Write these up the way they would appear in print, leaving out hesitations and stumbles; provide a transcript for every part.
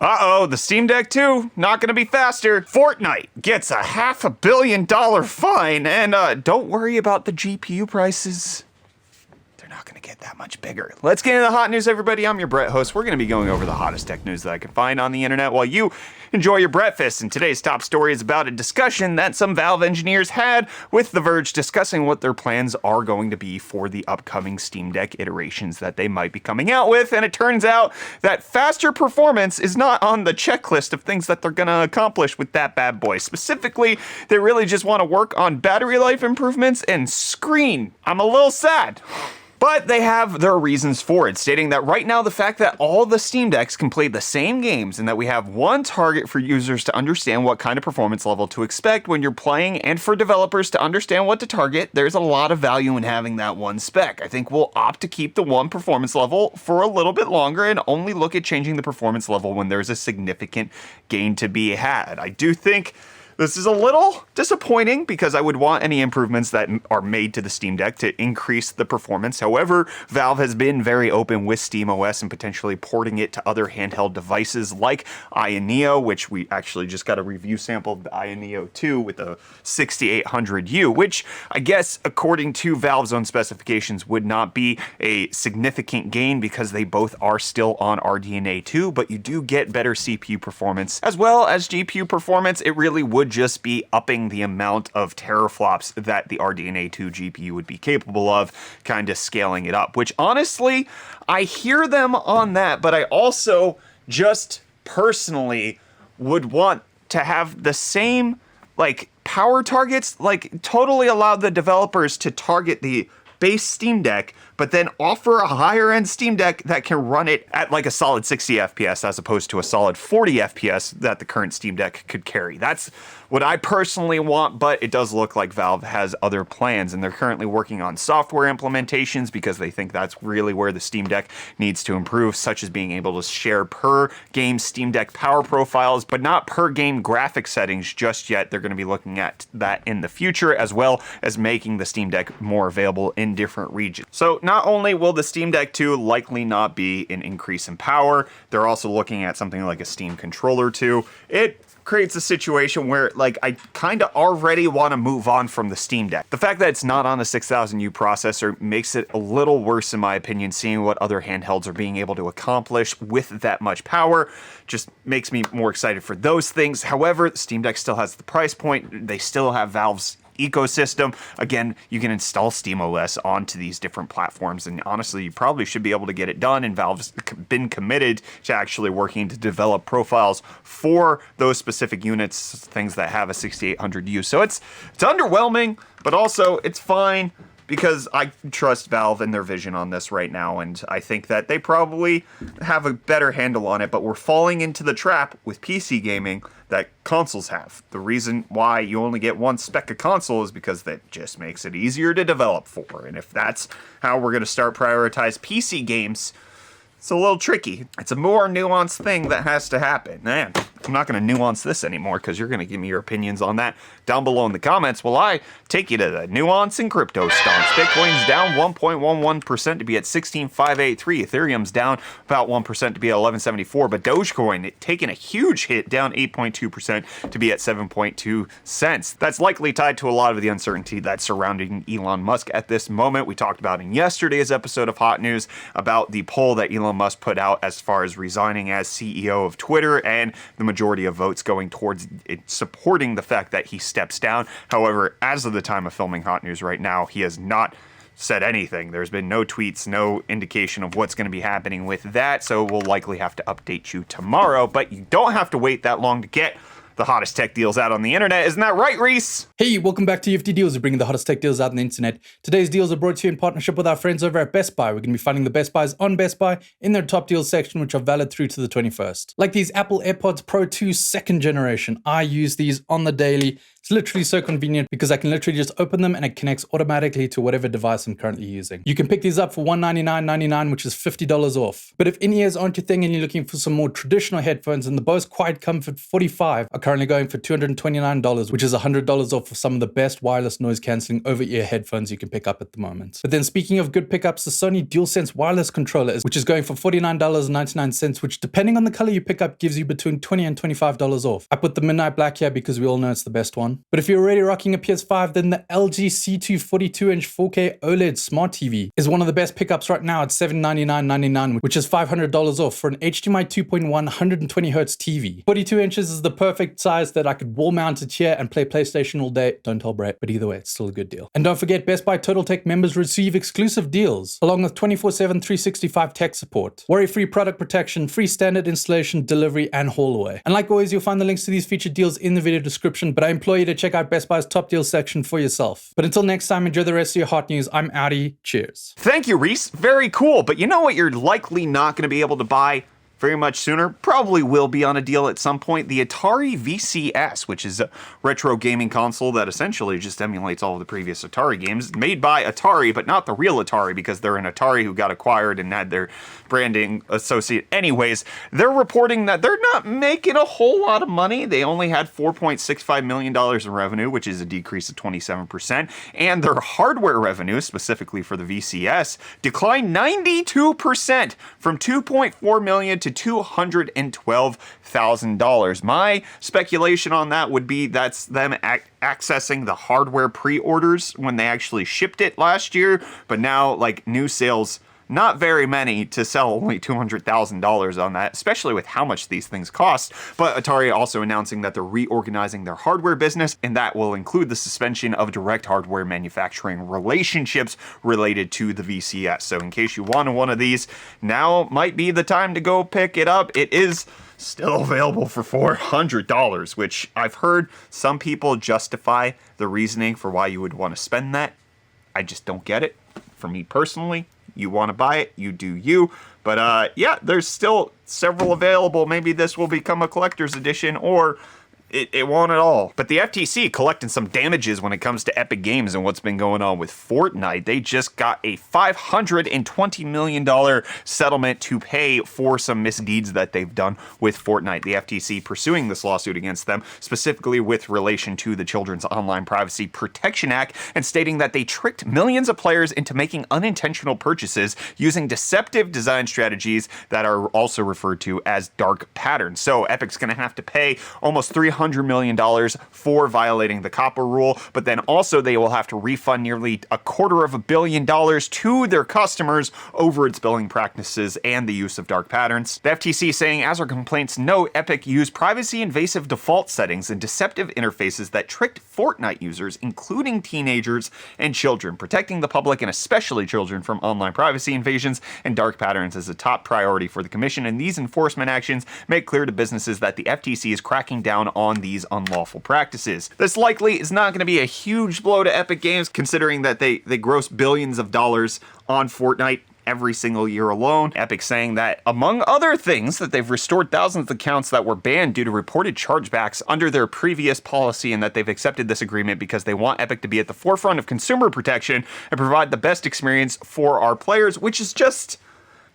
Uh-oh, the Steam Deck 2, not gonna be faster. Fortnite gets a $500 million fine, and don't worry about the GPU prices. They're not gonna get that much bigger. Let's get into the hot news, everybody. I'm your Brett host. We're gonna be going over the hottest tech news that I can find on the internet while you enjoy your breakfast. And today's top story is about a discussion that some Valve engineers had with The Verge discussing what their plans are going to be for the upcoming Steam Deck iterations that they might be coming out with. And it turns out that faster performance is not on the checklist of things that they're gonna accomplish with that bad boy. Specifically, they really just want to work on battery life improvements and screen. I'm a little sad. But they have their reasons for it, stating that right now the fact that all the Steam Decks can play the same games and that we have one target for users to understand what kind of performance level to expect when you're playing and for developers to understand what to target, there's a lot of value in having that one spec. I think we'll opt to keep the one performance level for a little bit longer and only look at changing the performance level when there's a significant gain to be had. I do think this is a little disappointing because I would want any improvements that are made to the Steam Deck to increase the performance. However, Valve has been very open with SteamOS and potentially porting it to other handheld devices like Aya Neo, which we actually just got a review sample of the Aya Neo 2 with the 6800U, which I guess according to Valve's own specifications would not be a significant gain because they both are still on RDNA 2, but you do get better CPU performance as well as GPU performance. It really would just be upping the amount of teraflops that the RDNA 2 GPU would be capable of, kind of scaling it up, which honestly, I hear them on that, but I also just personally would want to have the same like power targets, like totally allow the developers to target the base Steam Deck, but then offer a higher end Steam Deck that can run it at like a solid 60 FPS as opposed to a solid 40 FPS that the current Steam Deck could carry. That's what I personally want, but it does look like Valve has other plans and they're currently working on software implementations because they think that's really where the Steam Deck needs to improve, such as being able to share per game Steam Deck power profiles, but not per game graphic settings just yet. They're going to be looking at that in the future, as well as making the Steam Deck more available in different regions. So not only will the Steam Deck 2 likely not be an increase in power, they're also looking at something like a Steam Controller 2. It creates a situation where like I kind of already want to move on from the Steam Deck. The fact that it's not on a 6000U processor makes it a little worse in my opinion, seeing what other handhelds are being able to accomplish with that much power just makes me more excited for those things. However, the Steam Deck still has the price point. They still have Valve's ecosystem. Again, you can install SteamOS onto these different platforms, and honestly, you probably should be able to get it done, and Valve's been committed to actually working to develop profiles for those specific units, things that have a 6800U. So it's underwhelming, but also it's fine because I trust Valve and their vision on this right now, and I think that they probably have a better handle on it, but we're falling into the trap with PC gaming that consoles have. The reason why you only get one spec of console is because that just makes it easier to develop for, and if that's how we're going to start prioritize PC games, it's a little tricky. It's a more nuanced thing that has to happen. Man, I'm not going to nuance this anymore because you're going to give me your opinions on that down below in the comments while I take you to the nuance in Cryptostonks. Bitcoin's down 1.11% to be at 16,583. Ethereum's down about 1% to be at 1174. But Dogecoin taking a huge hit, down 8.2% to be at 7.2 cents. That's likely tied to a lot of the uncertainty that's surrounding Elon Musk at this moment. We talked about in yesterday's episode of Hot News about the poll that Elon Musk put out as far as resigning as CEO of Twitter, and the majority of votes going towards it supporting the fact that he steps down. However, as of the time of filming Hot News right now, he has not said anything. There's been no tweets, no indication of what's going to be happening with that, so we'll likely have to update you tomorrow, but you don't have to wait that long to get the hottest tech deals out on the internet. Isn't that right, Reece? Hey, welcome back to UFD Deals. We're bringing the hottest tech deals out on the internet. Today's deals are brought to you in partnership with our friends over at Best Buy. We're going to be finding the best buys on Best Buy in their top deals section, which are valid through to the 21st. Like these Apple AirPods Pro 2 2nd generation. I use these on the daily. It's literally so convenient because I can literally just open them and it connects automatically to whatever device I'm currently using. You can pick these up for $199.99, which is $50 off. But if in-ears aren't your thing and you're looking for some more traditional headphones, then the Bose Quiet Comfort 45 are currently going for $229, which is $100 off for some of the best wireless noise cancelling over-ear headphones you can pick up at the moment. But then speaking of good pickups, the Sony DualSense wireless controller which is going for $49.99, which depending on the color you pick up gives you between $20 and $25 off. I put the Midnight Black here because we all know it's the best one. But if you're already rocking a PS5, then the LG C2 42-inch 4K OLED Smart TV is one of the best pickups right now at $799.99, which is $500 off for an HDMI 2.1 120Hz TV. 42 inches is the perfect size that I could wall mount it here and play PlayStation all day. Don't tell Brett, but either way, it's still a good deal. And don't forget, Best Buy Total Tech members receive exclusive deals, along with 24/7 365 tech support, worry-free product protection, free standard installation, delivery, and haul away. And like always, you'll find the links to these featured deals in the video description, but I implore you to check out Best Buy's top deals section for yourself. But until next time, enjoy the rest of your hot news. I'm Outie. Cheers. Thank you, Reece. Very cool. But you know what you're likely not going to be able to buy very much sooner? Probably will be on a deal at some point. The Atari VCS, which is a retro gaming console that essentially just emulates all of the previous Atari games, made by Atari, but not the real Atari, because they're an Atari who got acquired and had their branding associate. Anyways, they're reporting that they're not making a whole lot of money. They only had $4.65 million in revenue, which is a decrease of 27%, and their hardware revenue, specifically for the VCS, declined 92% from $2.4 million to $212,000. My speculation on that would be that's them accessing the hardware pre-orders when they actually shipped it last year, but now like new sales, not very many to sell only $200,000 on that, especially with how much these things cost. But Atari also announcing that they're reorganizing their hardware business, and that will include the suspension of direct hardware manufacturing relationships related to the VCS. So in case you wanted one of these, now might be the time to go pick it up. It is still available for $400, which I've heard some people justify the reasoning for why you would want to spend that. I just don't get it. For me personally, you want to buy it, you do you. But yeah, there's still several available. Maybe this will become a collector's edition, or it won't at all. But the FTC collecting some damages when it comes to Epic Games and what's been going on with Fortnite. They just got a $520 million settlement to pay for some misdeeds that they've done with Fortnite. The FTC pursuing this lawsuit against them, specifically with relation to the Children's Online Privacy Protection Act, and stating that they tricked millions of players into making unintentional purchases using deceptive design strategies that are also referred to as dark patterns. So Epic's going to have to pay almost $300 million for violating the copper rule, but then also they will have to refund nearly $250 million to their customers over its billing practices and the use of dark patterns. The FTC saying, as our complaints note, Epic used privacy invasive default settings and deceptive interfaces that tricked Fortnite users, including teenagers and children. Protecting the public and especially children from online privacy invasions and dark patterns is a top priority for the commission, and these enforcement actions make clear to businesses that the FTC is cracking down on these unlawful practices. This likely is not going to be a huge blow to Epic Games, considering that they gross billions of dollars on Fortnite every single year alone. Epic saying that, among other things, that they've restored thousands of accounts that were banned due to reported chargebacks under their previous policy, and that they've accepted this agreement because they want Epic to be at the forefront of consumer protection and provide the best experience for our players, which is just,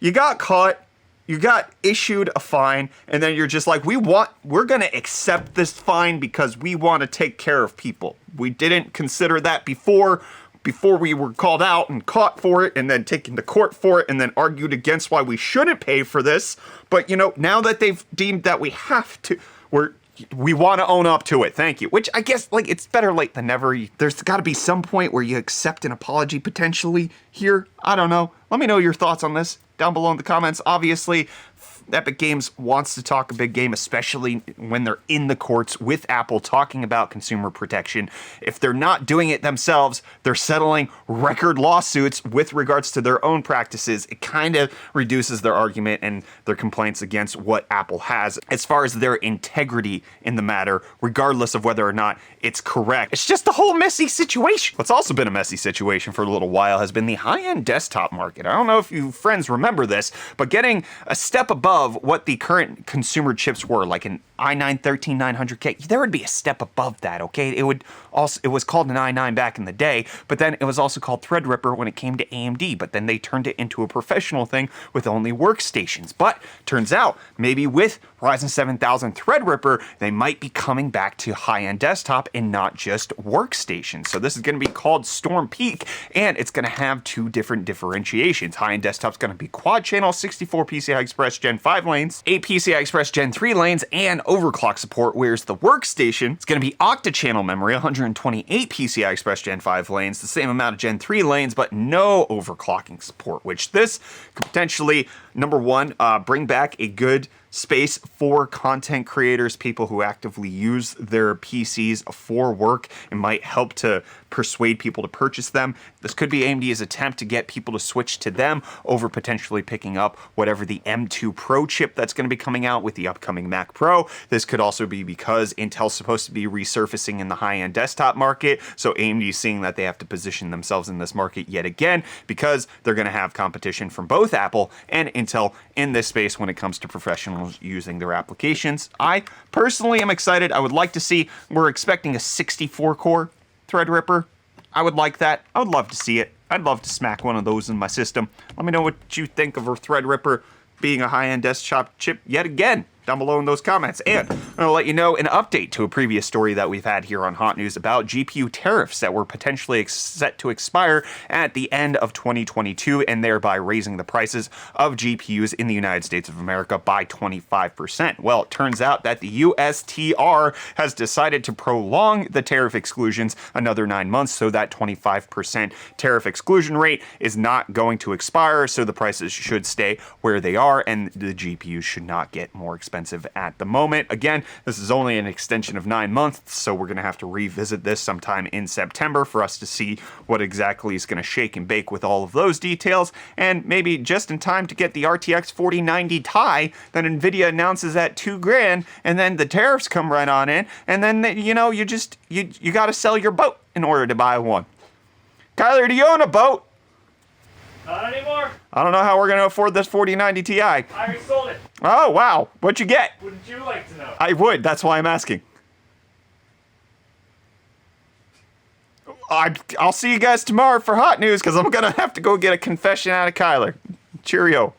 you got caught, you got issued a fine, and then you're just like, we're going to accept this fine because we want to take care of people. We didn't consider that before we were called out and caught for it and then taken to court for it and then argued against why we shouldn't pay for this. But, you know, now that they've deemed that we have to, we want to own up to it. Thank you. Which I guess, like, it's better late than never. There's got to be some point where you accept an apology potentially here. I don't know. Let me know your thoughts on this down below in the comments. Obviously, Epic Games wants to talk a big game, especially when they're in the courts with Apple talking about consumer protection. If they're not doing it themselves, they're settling record lawsuits with regards to their own practices. It kind of reduces their argument and their complaints against what Apple has as far as their integrity in the matter, regardless of whether or not it's correct. It's just a whole messy situation. What's also been a messy situation for a little while has been the high-end desktop market. I don't know if you friends remember this, but getting a step above above what the current consumer chips were, like an i9-13900K. There would be a step above that, okay? It was called an i9 back in the day, but then it was also called Threadripper when it came to AMD, but then they turned it into a professional thing with only workstations. But turns out, maybe with Ryzen 7000 Threadripper, they might be coming back to high-end desktop and not just workstations. So this is going to be called Storm Peak, and it's going to have two different differentiations. High-end desktop's going to be quad-channel, 64 PCI Express Gen 5 lanes, 8 PCI Express Gen 3 lanes, and overclock support, whereas the workstation is going to be octa-channel memory, 128 PCI Express Gen 5 lanes, the same amount of Gen 3 lanes, but no overclocking support, which this could potentially, number one, bring back a good space for content creators, people who actively use their PCs for work, and might help to persuade people to purchase them. This could be AMD's attempt to get people to switch to them over potentially picking up whatever the M2 Pro chip that's going to be coming out with the upcoming Mac Pro. This could also be because Intel's supposed to be resurfacing in the high-end desktop market, so AMD's seeing that they have to position themselves in this market yet again because they're going to have competition from both Apple and Intel in this space when it comes to professionals using their applications. I personally am excited. I would like to see, we're expecting a 64-core Threadripper. I would like that. I would love to see it. I'd love to smack one of those in my system. Let me know what you think of a Threadripper being a high-end desktop chip yet again down below in those comments. And I'm going to let you know an update to a previous story that we've had here on Hot News about GPU tariffs that were potentially set to expire at the end of 2022 and thereby raising the prices of GPUs in the United States of America by 25%. Well, it turns out that the USTR has decided to prolong the tariff exclusions another 9 months, so that 25% tariff exclusion rate is not going to expire, so the prices should stay where they are and the GPUs should not get more expensive at the moment. Again, this is only an extension of 9 months, so we're going to have to revisit this sometime in September for us to see what exactly is going to shake and bake with all of those details, and maybe just in time to get the RTX 4090 Ti that NVIDIA announces at $2,000, and then the tariffs come right on in, and then, you know, you got to sell your boat in order to buy one. Kyler, do you own a boat? Not anymore. I don't know how we're going to afford this 4090 Ti. I already sold it. Oh, wow. What'd you get? Wouldn't you like to know? I would. That's why I'm asking. I'll see you guys tomorrow for Hot News because I'm going to have to go get a confession out of Kyler. Cheerio.